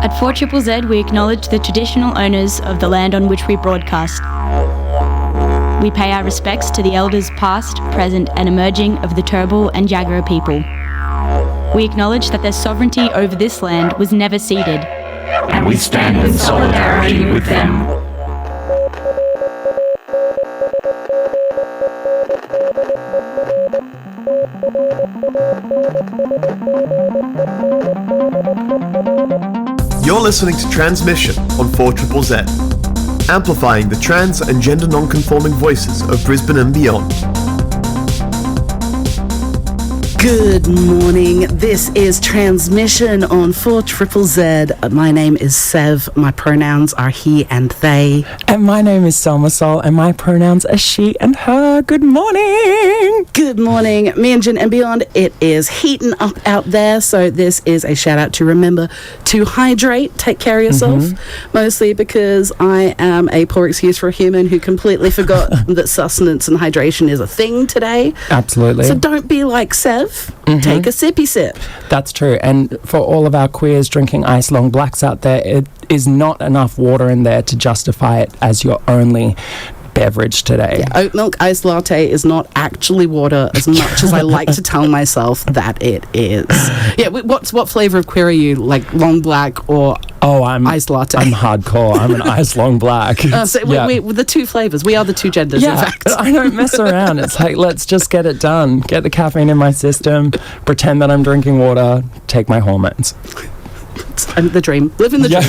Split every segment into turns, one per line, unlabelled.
At 4ZZZ, we acknowledge the traditional owners of the land on which we broadcast. We pay our respects to the elders past, present and emerging of the Turrbal and Jagera people. We acknowledge that their sovereignty over this land was never ceded.
And we stand in solidarity with them.
You're listening to Transmission on 4ZZZ, amplifying the trans and gender non-conforming voices of Brisbane and beyond.
Good morning. This is Transmission on 4ZZZ. My name is Sev. My pronouns are he and they.
And my name is Sellma Soul, and my pronouns are she and her. Good morning.
Good morning, me and Jen and beyond. It is heating up out there, so this is a shout out to remember to hydrate, take care of yourself, mostly because I am a poor excuse for a human who completely forgot that sustenance and hydration is a thing today.
Absolutely.
So don't be like Sev. Take a sippy sip.
That's true. And for all of our queers drinking ice long blacks out there, it is not enough water in there to justify it as your only beverage today.
Yeah, oat milk iced latte is not actually water as much as I like to tell myself that it is. Yeah, what flavour of queer are you? Like long black or iced latte?
I'm hardcore. I'm an ice long black.
So yeah. we the two flavours. We are the two genders, in fact.
I don't mess around. It's like, let's just get it done. Get the caffeine in my system, pretend that I'm drinking water, take my hormones.
The dream. Living the dream.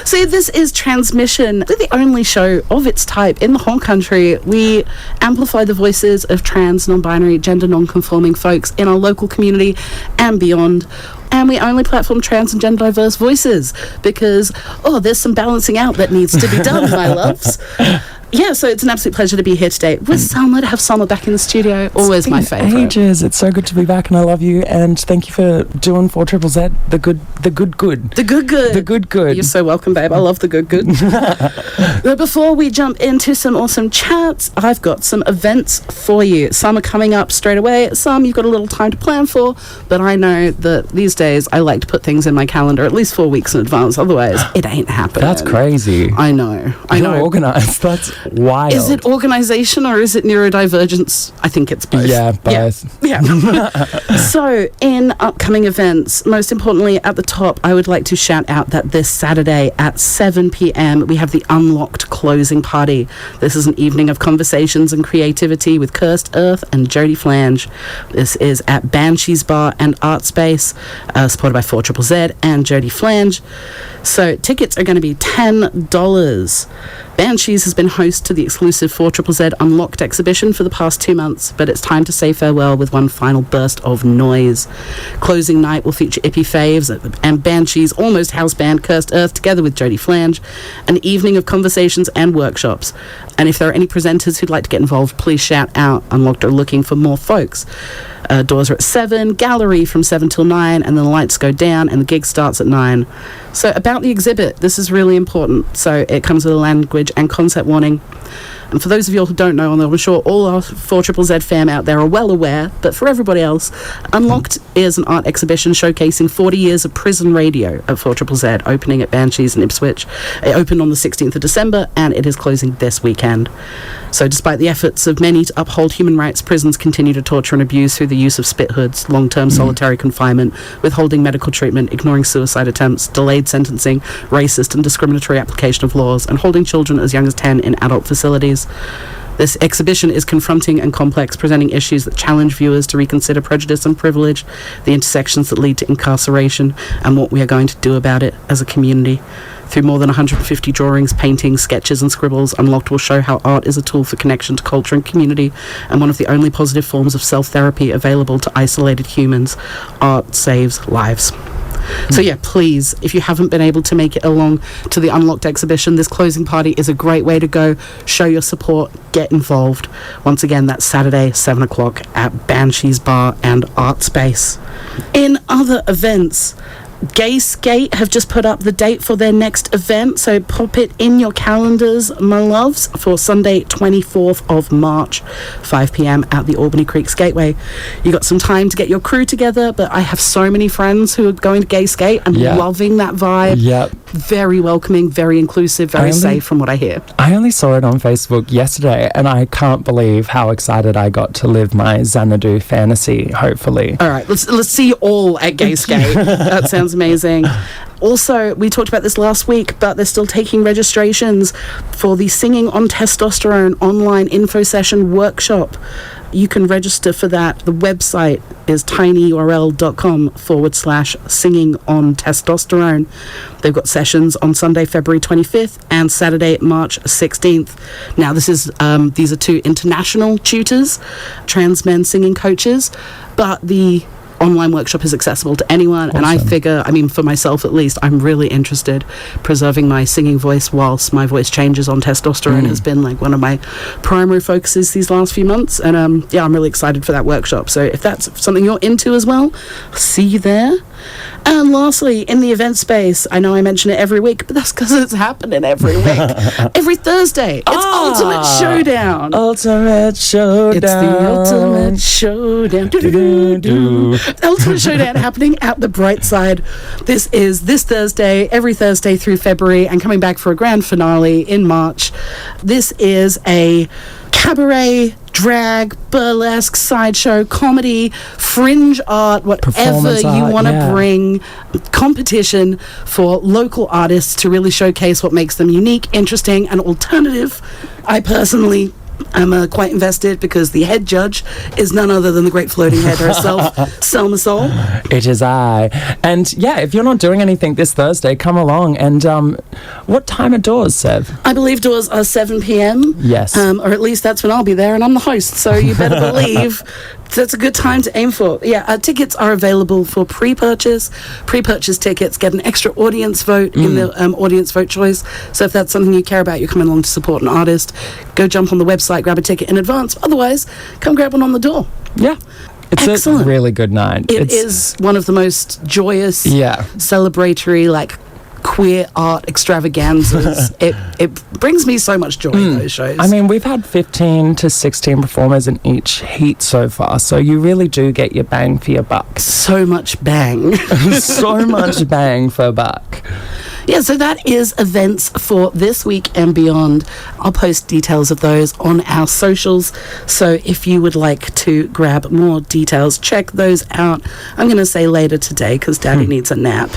See, this is Transmission. We're the only show of its type in the whole country. We amplify the voices of trans, non-binary, gender non-conforming folks in our local community and beyond. And we only platform trans and gender diverse voices because, there's some balancing out that needs to be done, my loves. Yeah, so it's an absolute pleasure to be here today with Sellma, to have Sellma back in the studio. Always my favourite.
Ages. It's so good to be back, and I love you. And thank you for doing 4ZZZ. The good.
You're so welcome, babe. I love the good. But before we jump into some awesome chats, I've got some events for you. Some are coming up straight away. Some you've got a little time to plan for. But I know that these days I like to put things in my calendar at least 4 weeks in advance. Otherwise, it ain't happening.
That's crazy.
I know.
You're organised. That's wild.
Is it organisation or is it neurodivergence? I think it's both.
Yeah, both.
Yeah. So, in upcoming events, most importantly at the top, I would like to shout out that this Saturday at 7 p.m. we have the Unlocked closing party. This is an evening of conversations and creativity with Cursed Earth and Jodie Flange. This is at Banshees Bar and Artspace, supported by 4ZZZ and Jodie Flange. So tickets are going to be $10. Banshees has been host to the exclusive 4ZZZ Unlocked exhibition for the past 2 months, but it's time to say farewell with one final burst of noise. Closing night will feature Ippy Faves and Banshees' almost house band Cursed Earth together with Jodie Flange, an evening of conversations and workshops. And if there are any presenters who'd like to get involved, please shout out. Unlocked are looking for more folks. Doors are at 7, gallery from 7 till 9, and then the lights go down and the gig starts at 9. So about the exhibit, this is really important. So it comes with a language and concept warning. And for those of you who don't know, I'm sure all our 4ZZZ fam out there are well aware, but for everybody else, Unlocked is an art exhibition showcasing 40 years of prison radio at 4ZZZ, opening at Banshees in Ipswich. It opened on the 16th of December, and it is closing this weekend. So despite the efforts of many to uphold human rights, prisons continue to torture and abuse through the use of spit hoods, long-term solitary confinement, withholding medical treatment, ignoring suicide attempts, delayed sentencing, racist and discriminatory application of laws, and holding children as young as 10 in adult facilities. This exhibition is confronting and complex, presenting issues that challenge viewers to reconsider prejudice and privilege, the intersections that lead to incarceration, and what we are going to do about it as a community. Through more than 150 drawings, paintings, sketches and scribbles, Unlocked will show how art is a tool for connection to culture and community, and one of the only positive forms of self-therapy available to isolated humans. Art saves lives. So yeah, please, if you haven't been able to make it along to the Unlocked exhibition, this closing party is a great way to go. Show your support, get involved. Once again, that's Saturday, 7 o'clock at Banshees Bar and Artspace. In other events, Gay Skate have just put up the date for their next event, so pop it in your calendars, my loves, for Sunday 24th of March, 5 p.m. at the Albany Creek Skateaway. You got some time to get your crew together, but I have so many friends who are going to Gay Skate and loving that vibe.
Yep.
Very welcoming, very inclusive, very safe from what I hear.
I only saw it on Facebook yesterday, and I can't believe how excited I got to live my Xanadu fantasy, hopefully.
All right, let's see you all at Gay Skate. That sounds amazing. Also, we talked about this last week, but they're still taking registrations for the Singing on Testosterone online info session workshop. You can register for that. The website is tinyurl.com/singing on testosterone. They've got sessions on Sunday, February 25th and Saturday, March 16th. Now, these are two international tutors, trans men singing coaches, but the online workshop is accessible to anyone. Awesome. And I figure, for myself at least, I'm really interested preserving my singing voice whilst my voice changes on testosterone has been like one of my primary focuses these last few months. And I'm really excited for that workshop. So if that's something you're into as well, see you there. And lastly, in the event space, I know I mention it every week, but that's because it's happening every week. Every Thursday, it's Ultimate Showdown.
Ultimate Showdown.
It's the Ultimate Showdown. Ultimate Showdown happening at the Bright Side. This is this Thursday, every Thursday through February, and coming back for a grand finale in March. This is a cabaret, drag, burlesque, sideshow, comedy, fringe art, whatever you want to bring, competition for local artists to really showcase what makes them unique, interesting, and alternative. I personally am quite invested because the head judge is none other than the great floating head herself, Sellma Soul.
It is I. And if you're not doing anything this Thursday, come along. And what time are doors, Sev?
I believe doors are 7 p.m.
Yes.
Or at least that's when I'll be there, and I'm the host, so you better believe that's a good time to aim for. Tickets are available for pre-purchase. Pre-purchase tickets get an extra audience vote in the audience vote choice. So if that's something you care about, you're coming along to support an artist, go jump on the website, grab a ticket in advance. Otherwise, come grab one on the door.
Yeah. It's
excellent.
A really good night.
It is one of the most joyous, celebratory, queer art extravaganzas. It brings me so much joy in those shows.
We've had 15 to 16 performers in each heat so far, so you really do get your bang for your buck.
So much bang.
So much bang for a buck.
Yeah, so that is events for this week and beyond. I'll post details of those on our socials. So if you would like to grab more details, check those out. I'm going to say later today because Daddy needs a nap.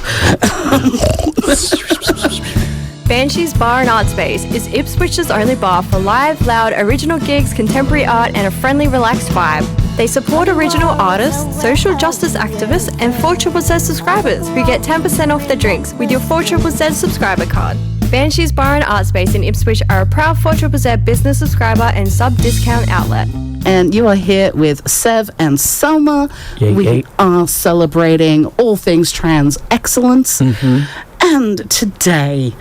Banshees Bar and Artspace is Ipswich's only bar for live, loud, original gigs, contemporary art, and a friendly, relaxed vibe. They support original artists, social justice activists, and 4ZZZ subscribers who get 10% off their drinks with your 4ZZZ subscriber card. Banshees Bar and Artspace in Ipswich are a proud 4ZZZ business subscriber and sub-discount outlet.
And you are here with Sev and Sellma. We are celebrating all things trans excellence. And today,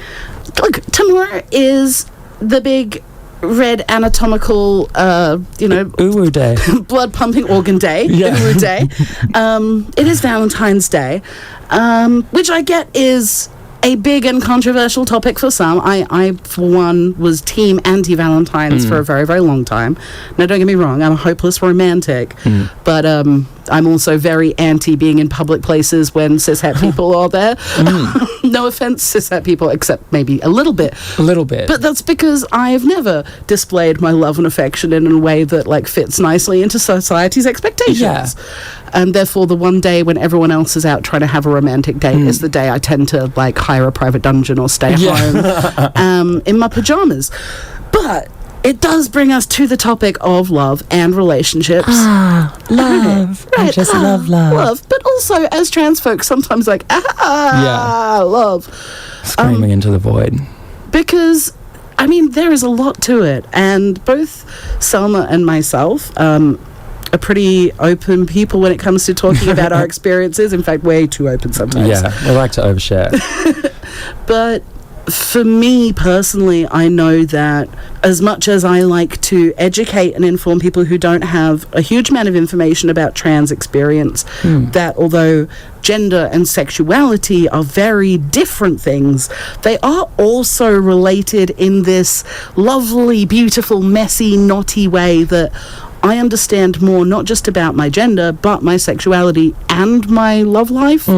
tomorrow is the big red anatomical,
Uwu Day.
blood pumping organ day. Uwu Day. It is Valentine's Day, which I get is a big and controversial topic for some. I for one, was team anti-Valentines for a very, very long time. Now, don't get me wrong, I'm a hopeless romantic, but I'm also very anti being in public places when cishet people are there. No offense, cishet people, except maybe a little bit.
A little bit.
But that's because I've never displayed my love and affection in a way that fits nicely into society's expectations. Yeah. And therefore, the one day when everyone else is out trying to have a romantic date is the day I tend to hire a private dungeon or stay home in my pajamas. But it does bring us to the topic of love and relationships.
Love.
Right.
I just love love.
Love. But also, as trans folks, sometimes love.
Screaming into the void.
Because, there is a lot to it. And both Sellma and myself are pretty open people when it comes to talking about our experiences. In fact, way too open sometimes.
Yeah, we like to overshare.
But For me personally, I know that as much as I like to educate and inform people who don't have a huge amount of information about trans experience, that although gender and sexuality are very different things, they are also related in this lovely, beautiful, messy, knotty way that I understand more not just about my gender, but my sexuality and my love life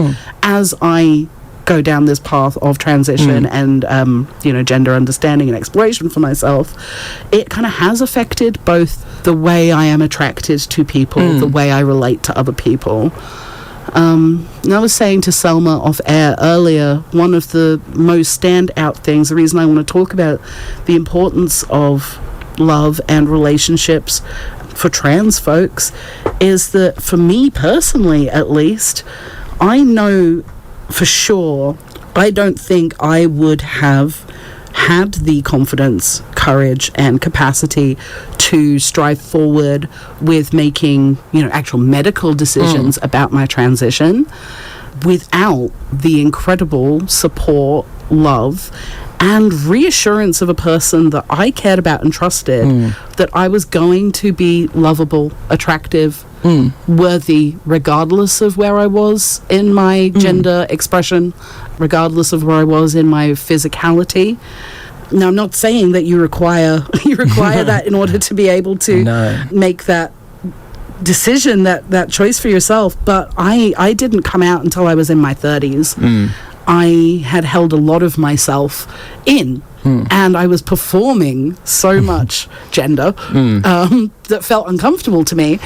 as I go down this path of transition and gender understanding and exploration for myself. It kind of has affected both the way I am attracted to people, the way I relate to other people. And I was saying to Sellma off air earlier, one of the most standout things, the reason I want to talk about the importance of love and relationships for trans folks, is that for me personally, at least, I know for sure, I don't think I would have had the confidence, courage, and capacity to strive forward with making, actual medical decisions about my transition without the incredible support, love, and reassurance of a person that I cared about and trusted that I was going to be lovable, attractive, worthy, regardless of where I was in my gender expression, regardless of where I was in my physicality. Now, I'm not saying that you require that in order to be able to make that decision, that choice for yourself. But I didn't come out until I was in my 30s. I had held a lot of myself in, and I was performing so much gender that felt uncomfortable to me,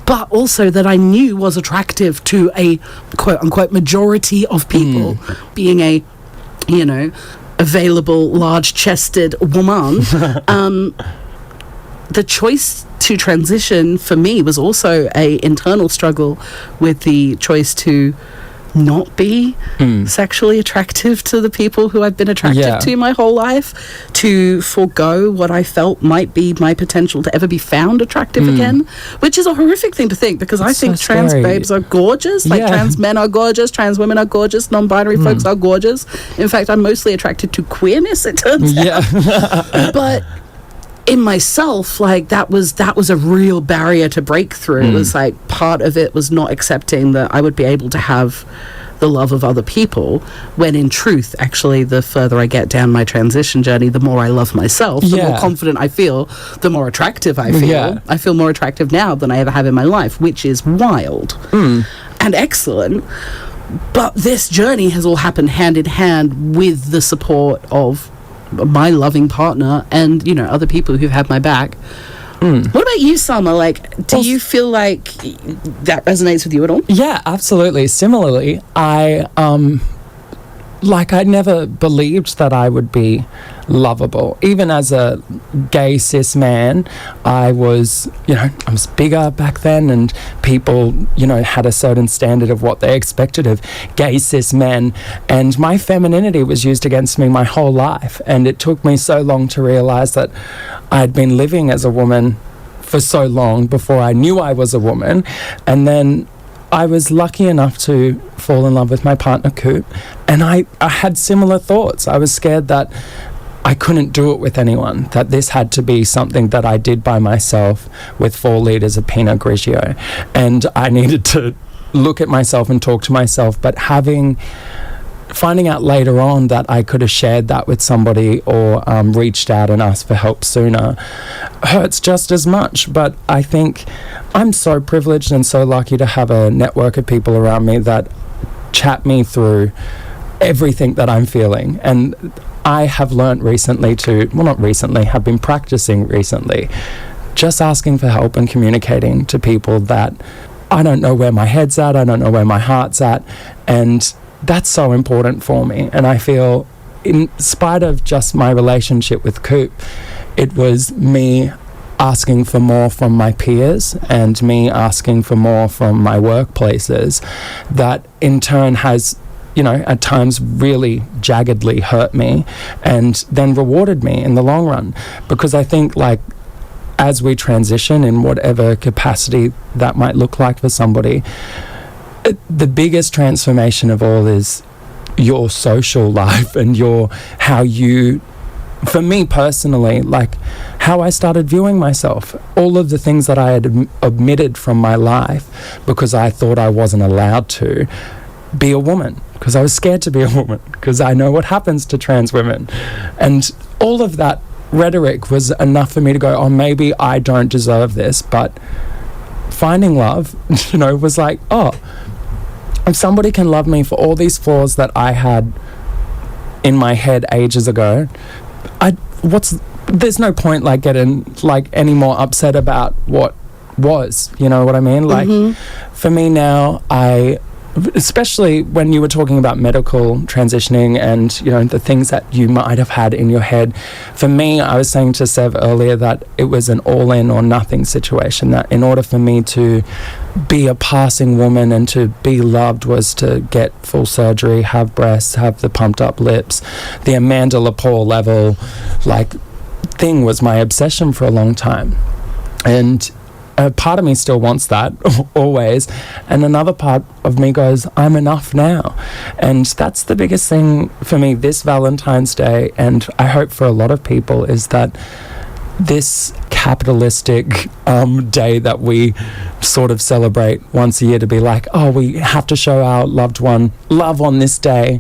but also that I knew was attractive to a quote-unquote majority of people, being a, available, large-chested woman. The choice to transition for me was also a internal struggle with the choice to not be sexually attractive to the people who I've been attracted to my whole life, to forego what I felt might be my potential to ever be found attractive again, which is a horrific thing to think, because I think trans babes are gorgeous, trans men are gorgeous, trans women are gorgeous, non-binary folks are gorgeous. In fact, I'm mostly attracted to queerness, it turns out. But in myself, that was a real barrier to break through. It was part of it was not accepting that I would be able to have the love of other people, when in truth, actually, the further I get down my transition journey, the more I love myself, the more confident I feel, the more attractive I feel. I feel more attractive now than I ever have in my life, which is wild and excellent. But this journey has all happened hand in hand with the support of my loving partner and other people who've had my back. What about you, Sellma? Do you feel like that resonates with you at all?
Yeah, absolutely. Similarly, I never believed that I would be lovable. Even as a gay cis man, I was bigger back then, and people, had a certain standard of what they expected of gay cis men, and my femininity was used against me my whole life. And it took me so long to realize that I'd been living as a woman for so long before I knew I was a woman. And then I was lucky enough to fall in love with my partner, Coop, and I had similar thoughts. I was scared that I couldn't do it with anyone, that this had to be something that I did by myself with 4 litres of Pinot Grigio, and I needed to look at myself and talk to myself. But finding out later on that I could have shared that with somebody or reached out and asked for help sooner hurts just as much. But I think I'm so privileged and so lucky to have a network of people around me that chat me through everything that I'm feeling. And I have learnt recently have been practicing recently, just asking for help and communicating to people that I don't know where my head's at, I don't know where my heart's at, and that's so important for me. And I feel, in spite of just my relationship with Coop, it was me asking for more from my peers and me asking for more from my workplaces that in turn has, at times really jaggedly hurt me and then rewarded me in the long run. Because I think, as we transition in whatever capacity that might look like for somebody, the biggest transformation of all is your social life and how you, for me personally, like how I started viewing myself, all of the things that I had omitted from my life because I thought I wasn't allowed to be a woman, because I was scared to be a woman, because I know what happens to trans women. And all of that rhetoric was enough for me to go, oh, maybe I don't deserve this. But finding love, was like, oh, if somebody can love me for all these flaws that I had in my head ages ago, there's no point like getting like any more upset about what was, you know what I mean? Like for me now, especially when you were talking about medical transitioning and, the things that you might have had in your head. For me, I was saying to Sev earlier that it was an all-in or nothing situation, that in order for me to be a passing woman and to be loved was to get full surgery, have breasts, have the pumped up lips. The Amanda Lepore level, like, thing was my obsession for a long time. And a part of me still wants that, always. And another part of me goes, I'm enough now. And that's the biggest thing for me this Valentine's Day, and I hope for a lot of people, is that this capitalistic day that we sort of celebrate once a year to be like, oh, we have to show our loved one love on this day,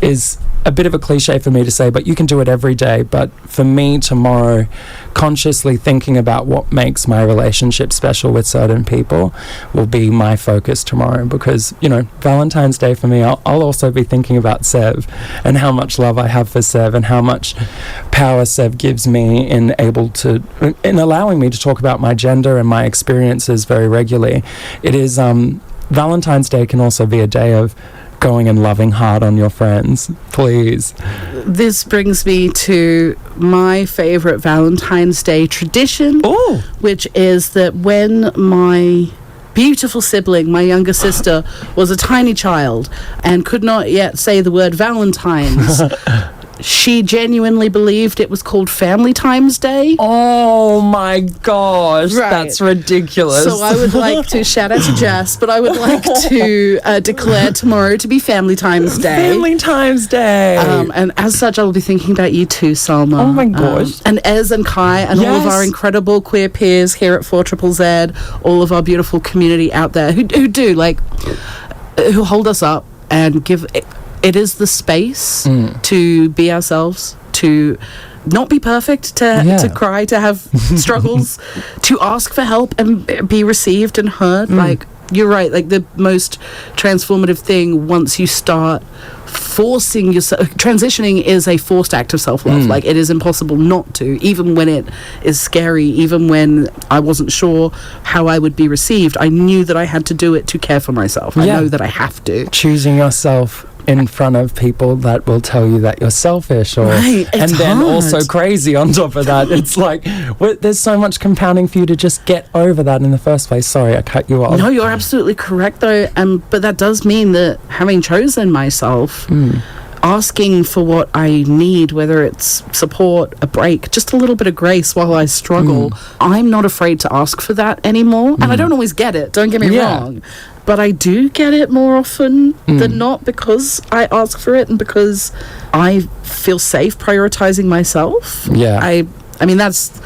is a bit of a cliche for me to say, but you can do it every day. But for me, tomorrow, consciously thinking about what makes my relationship special with certain people will be my focus tomorrow, because, Valentine's Day for me, I'll also be thinking about Sev and how much love I have for Sev and how much power Sev gives me in allowing me to talk about my gender and my experiences very regularly. It is, Valentine's Day can also be a day of going and loving hard on your friends, please.
This brings me to my favorite Valentine's Day tradition, which is that when my beautiful sibling, my younger sister, was a tiny child and could not yet say the word Valentines, she genuinely believed it was called Familytimes Day.
Oh my gosh, right. That's ridiculous.
So I would like to shout out to Jess, but I would like to declare tomorrow to be Familytimes Day.
Familytimes Day.
And as such, I will be thinking about you too, Sellma.
Oh my gosh.
And Ez and Kai and all of our incredible queer peers here at 4ZZZ, all of our beautiful community out there who who hold us up and give it is the space to be ourselves, to not be perfect, to cry, to have struggles, to ask for help and be received and heard. Like, you're right, like the most transformative thing once you start forcing yourself, transitioning is a forced act of self-love. Like, it is impossible not to, even when it is scary, even when I wasn't sure how I would be received. I knew that I had to do it to care for myself. I know that I have to.
Choosing yourself in front of people that will tell you that you're selfish,
and
then also crazy on top of that. It's like, there's so much compounding for you to just get over that in the first place. Sorry, I cut you off.
No, you're absolutely correct though, but that does mean that having chosen myself, asking for what I need, whether it's support, a break, just a little bit of grace while I struggle, I'm not afraid to ask for that anymore. And I don't always get it, don't get me wrong, but I do get it more often than not, because I ask for it and because I feel safe prioritizing myself. I mean, that's,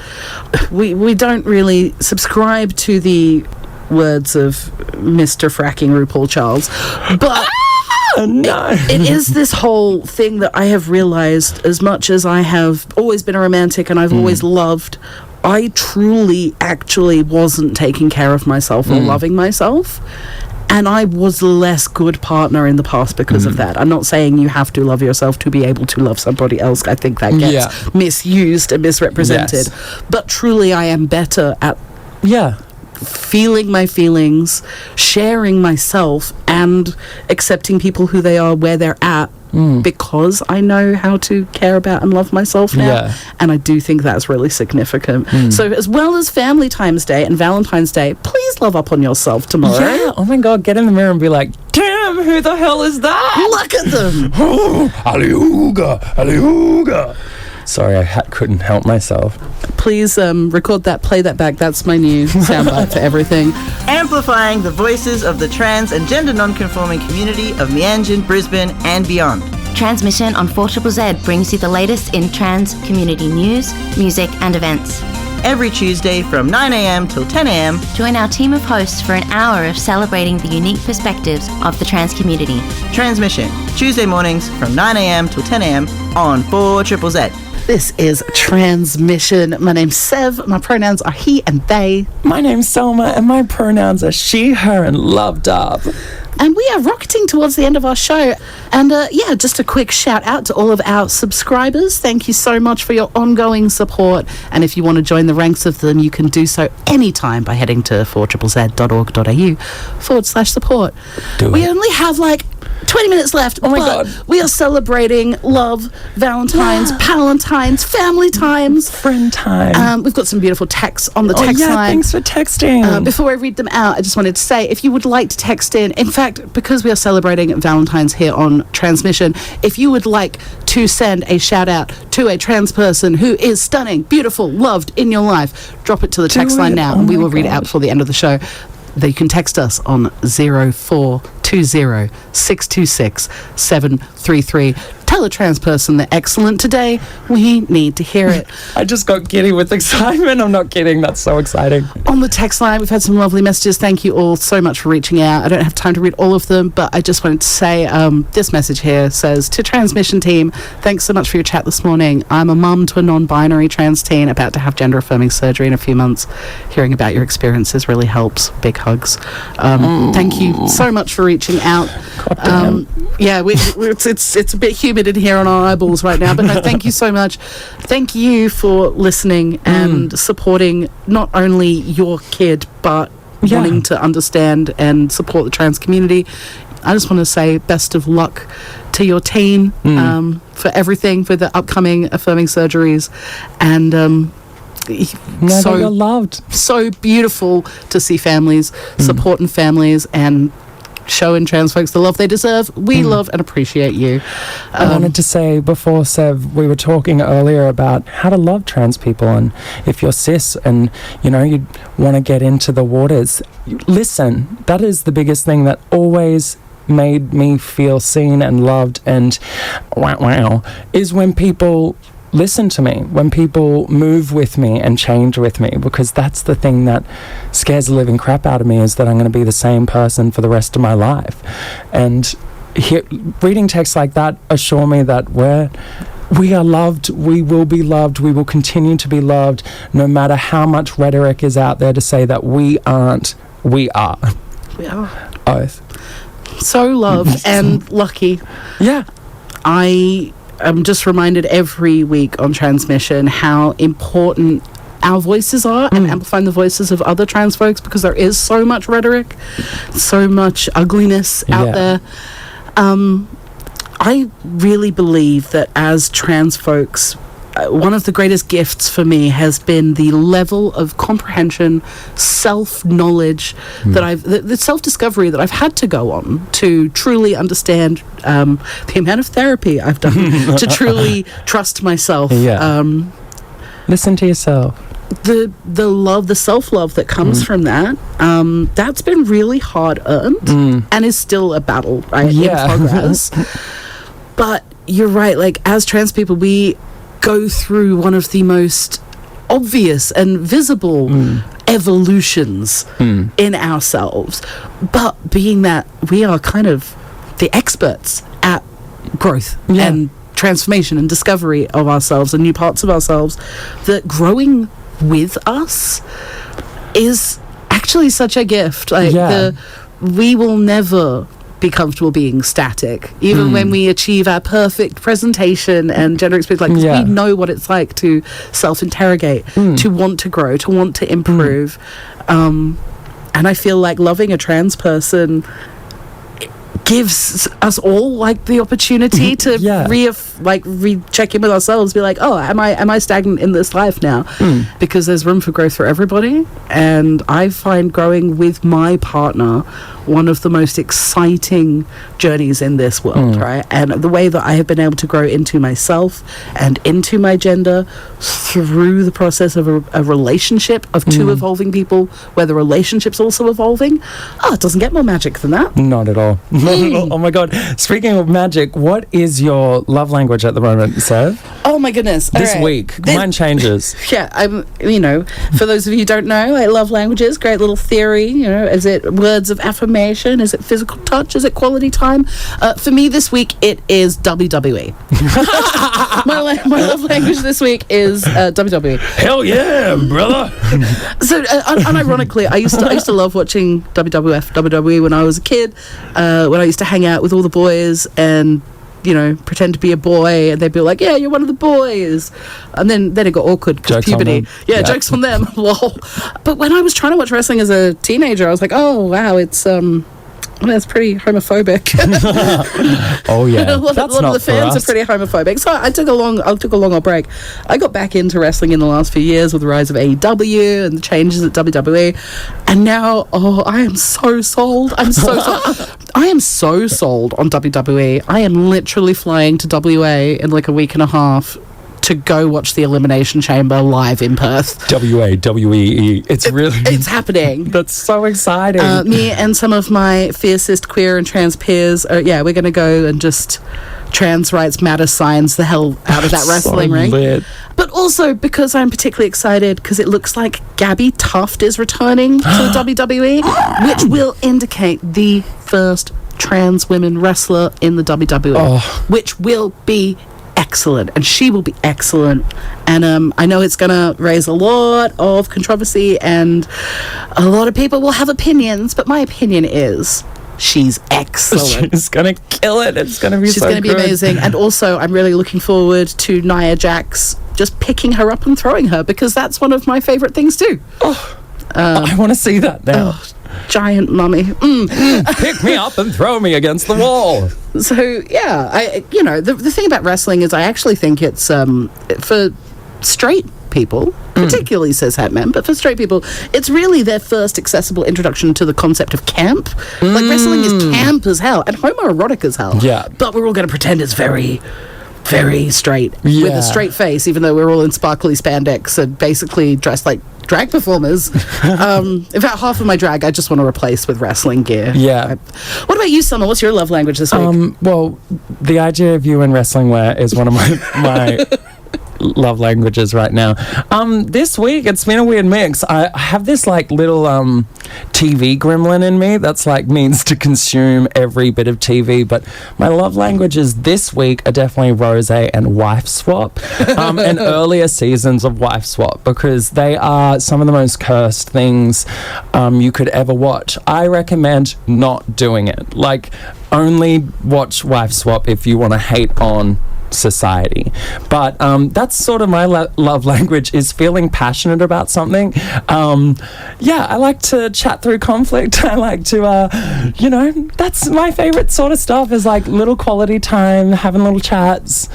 we don't really subscribe to the words of Mr. Fracking RuPaul Charles, but
no.
It is this whole thing that I have realized, as much as I have always been a romantic and I've always loved, I truly actually wasn't taking care of myself or loving myself. And I was a less good partner in the past because of that. I'm not saying you have to love yourself to be able to love somebody else. I think that gets misused and misrepresented. Yes. But truly, I am better at feeling my feelings, sharing myself, and accepting people who they are, where they're at, because I know how to care about and love myself now. And I do think that's really significant. So as well as Familytimes Day and Valentine's Day, please love up on yourself tomorrow.
Yeah, oh my God, get in the mirror and be like, damn, who the hell is that?
Look at them.
Aliuga, Aliuga. Sorry, I couldn't help myself.
Please record that, play that back. That's my new soundbite for everything.
Amplifying the voices of the trans and gender non-conforming community of Meanjin, Brisbane and beyond.
Transmission on 4ZZZ brings you the latest in trans community news, music and events.
Every Tuesday from 9am till 10am.
Join our team of hosts for an hour of celebrating the unique perspectives of the trans community.
Transmission, Tuesday mornings from 9am till 10am on 4ZZZ.
This is Transmission. My name's Sev. My pronouns are he and they.
My name's Sellma, and my pronouns are she, her, and loved up.
And we are rocketing towards the end of our show. And just a quick shout out to all of our subscribers. Thank you so much for your ongoing support. And if you want to join the ranks of them, you can do so anytime by heading to 4ZZZ.org.au/support. We only have 20 minutes left.
Oh my God.
We are celebrating love, Valentines, Palentines, family times.
Friend time.
We've got some beautiful texts on the text line.
Thanks for texting.
Before I read them out, I just wanted to say, if you would like to text in fact, because we are celebrating Valentine's here on Transmission, if you would like to send a shout out to a trans person who is stunning, beautiful, loved in your life, drop it to the text line now, and we will read it out before the end of the show. You can text us on 0420 626 733. Tell a trans person they're excellent today. We need to hear it.
I just got giddy with excitement. I'm not kidding. That's so exciting.
On the text line, we've had some lovely messages. Thank you all so much for reaching out. I don't have time to read all of them, but I just wanted to say this message here says, to Transmission team, thanks so much for your chat this morning. I'm a mum to a non-binary trans teen about to have gender-affirming surgery in a few months. Hearing about your experiences really helps. Big hugs. Thank you so much for reaching out. It's a bit humid in here on our eyeballs right now, but no, thank you so much. Thank you for listening and supporting not only your kid, but wanting to understand and support the trans community. I just want to say best of luck to your teen for everything, for the upcoming affirming surgeries, and
so you're loved.
So beautiful to see families supporting families and showing trans folks the love they deserve. We love and appreciate you.
I wanted to say before, Sev, we were talking earlier about how to love trans people, and if you're cis and you want to get into the waters, listen. That is the biggest thing that always made me feel seen and loved, and wow, is when people listen to me, when people move with me and change with me, because that's the thing that scares the living crap out of me, is that I'm going to be the same person for the rest of my life. And reading texts like that assure me that we are loved, we will be loved, we will continue to be loved, no matter how much rhetoric is out there to say that we aren't. We are.
We are.
Oath.
So loved and lucky.
Yeah.
I'm just reminded every week on Transmission how important our voices are and amplifying the voices of other trans folks, because there is so much rhetoric, so much ugliness out there. I really believe that as trans folks, one of the greatest gifts for me has been the level of comprehension, self-knowledge the self-discovery that I've had to go on to truly understand the amount of therapy I've done to truly trust myself.
Listen to yourself.
The love, the self-love that comes from that, that's been really hard earned and is still a battle, right, in progress. But you're right, as trans people, we go through one of the most obvious and visible evolutions in ourselves, but being that we are kind of the experts at growth and transformation and discovery of ourselves and new parts of ourselves, that growing with us is actually such a gift. We will never be comfortable being static, even when we achieve our perfect presentation and gender experience. We know what it's like to self-interrogate, to want to grow, to want to improve. And I feel like loving a trans person gives us all the opportunity to recheck in with ourselves, be like, oh, am I stagnant in this life now? Because there's room for growth for everybody. And I find growing with my partner one of the most exciting journeys in this world, right? And the way that I have been able to grow into myself and into my gender through the process of a relationship of two evolving people, where the relationship's also evolving. It doesn't get more magic than that.
Not at all. Not at all. Oh my God. Speaking of magic, what is your love language at the moment, Sev?
Oh my goodness.
This week. Mine changes.
Yeah, for those of you who don't know, I love languages. Great little theory. Is it words of affirmation? Is it physical touch? Is it quality time? For me this week, it is WWE. my love language this week is WWE.
Hell yeah, brother.
So, unironically, I used to love watching WWE when I was a kid, when I used to hang out with all the boys and pretend to be a boy, and they'd be like, yeah, you're one of the boys, and then it got awkward because puberty. Jokes on them. Lol. But when I was trying to watch wrestling as a teenager, I was like, oh wow, it's pretty homophobic.
Oh yeah,
a lot of the fans are pretty homophobic. So I took a long break. I got back into wrestling in the last few years with the rise of AEW and the changes at WWE, and now I am so sold. I'm so sold. I am so sold on WWE. I am literally flying to WA in like a week and a half to go watch the Elimination Chamber live in Perth. WWE. It's happening.
That's so exciting.
Me and some of my fiercest queer and trans peers, we're going to go and just trans rights matter signs the hell out of that wrestling ring.
Lit.
But also because I'm particularly excited because it looks like Gabby Tuft is returning to the WWE, which will indicate the first trans women wrestler in the WWE, which will be excellent, and she will be excellent. And I know it's going to raise a lot of controversy, and a lot of people will have opinions, but my opinion is she's excellent.
She's going to kill it. It's going to be
She's going to be amazing. And also, I'm really looking forward to Nia Jax just picking her up and throwing her, because that's one of my favourite things too.
I want to see that now.
Giant mummy.
Pick me up and throw me against the wall.
So, yeah, the thing about wrestling is I actually think it's, for straight people, particularly cis-het men, but for straight people, it's really their first accessible introduction to the concept of camp. Like, wrestling is camp as hell and homoerotic as hell.
Yeah.
But we're all going to pretend it's very, very straight with a straight face, even though we're all in sparkly spandex and basically dressed like drag performers. In fact, half of my drag I just want to replace with wrestling gear.
Yeah.
What about you, Sellma? What's your love language this week?
Well, the idea of you in wrestling wear is one of my love languages right now. This week it's been a weird mix. I have this like little TV gremlin in me that's like needs to consume every bit of TV, but my love languages this week are definitely Rosé and Wife Swap, and earlier seasons of Wife Swap, because they are some of the most cursed things you could ever watch. I recommend not doing it. Like, only watch Wife Swap if you want to hate on society. But that's sort of my love language, is feeling passionate about something. I like to chat through conflict. I like to that's my favorite sort of stuff, is like little quality time, having little chats.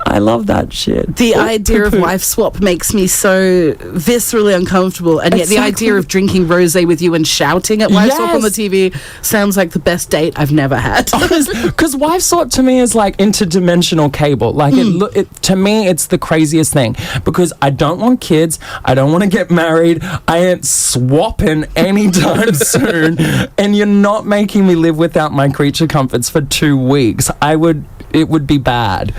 I love that shit.
The idea of Wife Swap makes me so viscerally uncomfortable, and yet the idea of drinking rosé with you and shouting at Wife Swap on the TV sounds like the best date I've never had.
Because Wife Swap to me is like interdimensional cable. Like, to me, it's the craziest thing, because I don't want kids. I don't want to get married. I ain't swapping anytime soon. And you're not making me live without my creature comforts for 2 weeks. It would be bad.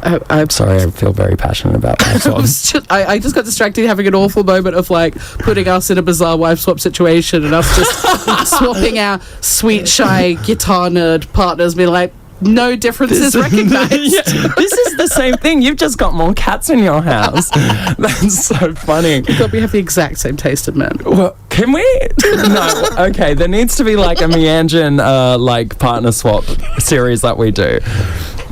I'm sorry, I feel very passionate about that.
I just got distracted having an awful moment of like putting us in a bizarre wife swap situation and us just swapping our sweet, shy guitar nerd partners, being like, no difference is recognized.
This is the same thing. You've just got more cats in your house. That's so funny.
We have the exact same taste in men.
Well, can we? No. Okay, there needs to be like a Meanjin like partner swap series that we do.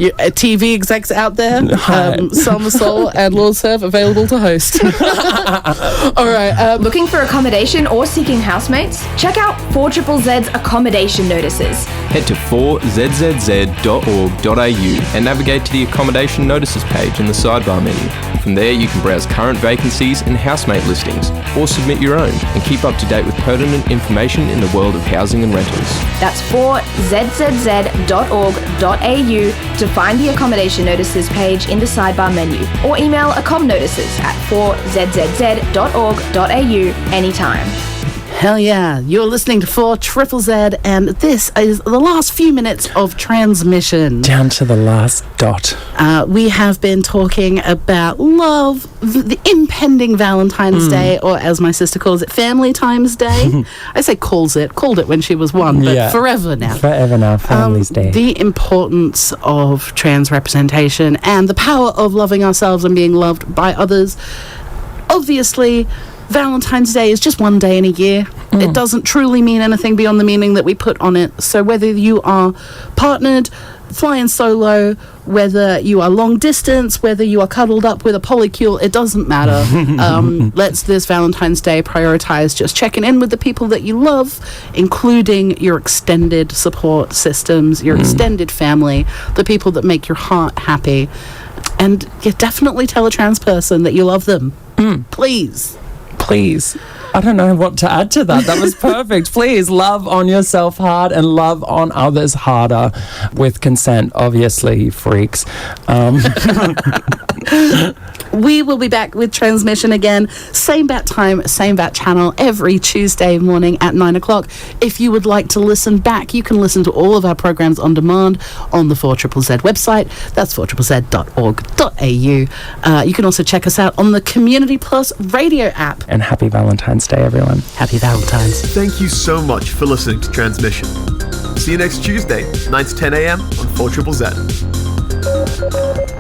TV execs out there,
Hi.
Sellma Soul and Lord Sev available to host. All right.
Looking for accommodation or seeking housemates? Check out 4ZZZ's accommodation notices.
Head to 4zzz.org.au and navigate to the accommodation notices page in the sidebar menu. From there, you can browse current vacancies and housemate listings, or submit your own and keep up to date with pertinent information in the world of housing and rentals.
That's 4zzz.org.au to find the accommodation notices page in the sidebar menu, or email accomnotices at 4zzz.org.au anytime.
Hell yeah. You're listening to 4ZZZ, and this is the last few minutes of transmission.
Down to the last dot.
We have been talking about love, the impending Valentine's Day, or as my sister calls it, Familytimes Day. I say called it when she was 1, but forever now.
Forever now, Family's Day.
The importance of trans representation and the power of loving ourselves and being loved by others. Obviously, Valentine's Day is just one day in a year. It doesn't truly mean anything beyond the meaning that we put on it. So whether you are partnered, flying solo, whether you are long distance, whether you are cuddled up with a polycule, it doesn't matter. Let's this Valentine's Day prioritize just checking in with the people that you love, including your extended support systems, your extended family, the people that make your heart happy. And you definitely tell a trans person that you love them. Please.
I don't know what to add to that. That was perfect. Please love on yourself hard and love on others harder with consent, obviously, freaks.
We will be back with transmission again, same bat time, same bat channel, every Tuesday morning at 9 o'clock. If you would like to listen back, you can listen to all of our programs on demand on the 4ZZZ website. That's 4ZZZ.org.au. You can also check us out on the Community Plus radio app.
And happy Valentine's Day, everyone.
Happy Valentine's.
Thank you so much for listening to Transmission. See you next Tuesday, 9 to 10 a.m. on 4ZZZ.